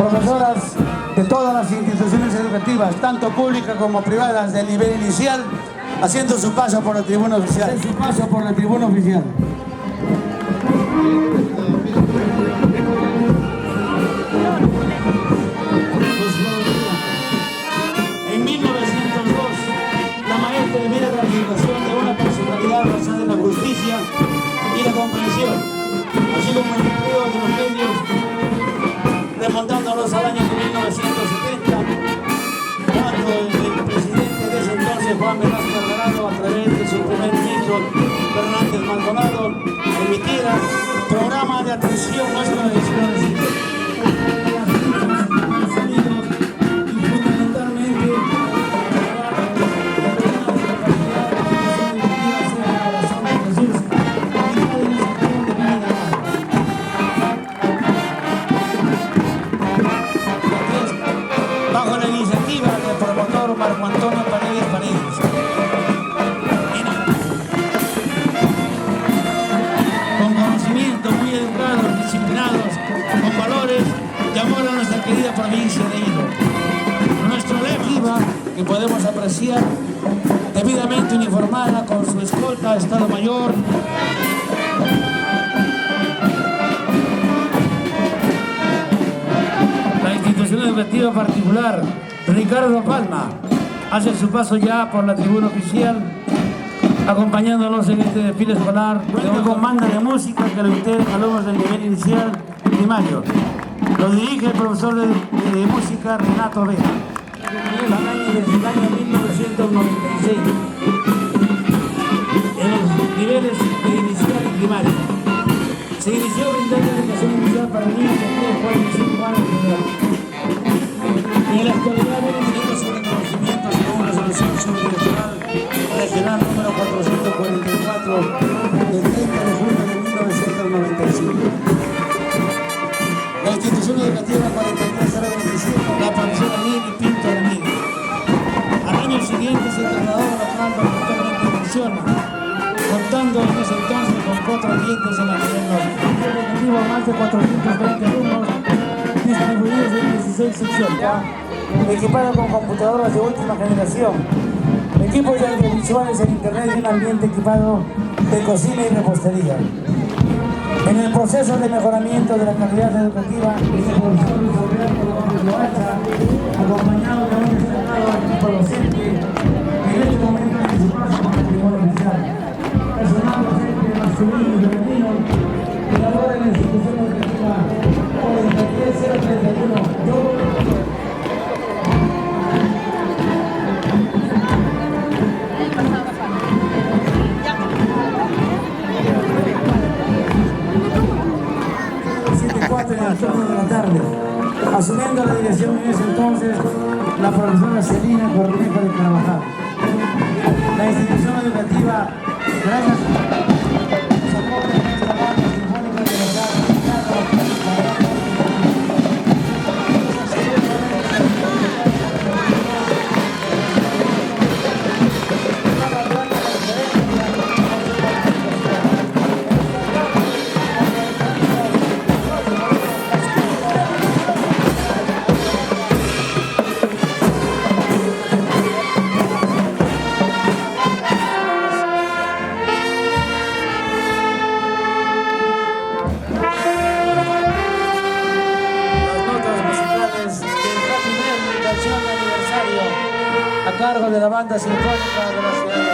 profesoras de todas las instituciones educativas, tanto públicas como privadas del nivel inicial, haciendo su paso por la tribuna oficial. En 1902, la maestra mira la representación de una personalidad basada en la justicia y la comprensión, así como el empleo de los medios, remontándonos al año 1970, cuando el presidente de ese entonces, Juan Velasco Alvarado, a través de su primer ministro, Fernández Maldonado, emitiera programa de atención nuestra de bajo la iniciativa del promotor Marco Antonio Paredes, con conocimiento, muy educados, disciplinados, con valores de amor a nuestra querida provincia de Hilo. Nuestro lema, que podemos apreciar, debidamente uniformada con su escolta, Estado Mayor, educativa particular, Ricardo Palma, hace su paso ya por la tribuna oficial, acompañándonos en este desfile escolar con banda de música que lo integran alumnos del nivel inicial primario. Lo dirige el profesor de música Renato Vega. Desde el año 1996, en los niveles de inicial y primario. Se inició brindando educación inicial para niños de 3, 4 y 5 años de edad. En la actualidad tenemos su reconocimiento según la resolución subdireccional regional número 444 del 30 de junio de 1995. La institución educativa 43027, la profesora Lili Pinto Ramírez. Al año siguiente se trasladó a la planta actualmente menciona, contando en ese entonces con 4 ambientes en la ciudad norte. Educativo más de 420 alumnos distribuidos en 16 secciones, equipado con computadoras de última generación, equipos de audiovisuales en internet y un ambiente equipado de cocina y repostería. En el proceso de mejoramiento de la calidad educativa, el profesor Luis Alberto López Loacha, acompañado de un destacado equipo docente, en este momento en su paso por el tribunal oficial, personal docente masculino y femenino, que labora en la institución educativa 43031. En el turno de la tarde, asumiendo la dirección en ese entonces la profesora Celina Cornejo de Carvajal. La institución educativa, gracias a soporte de esta banda sinfónica de los a cargo de la banda sinfónica de la ciudad.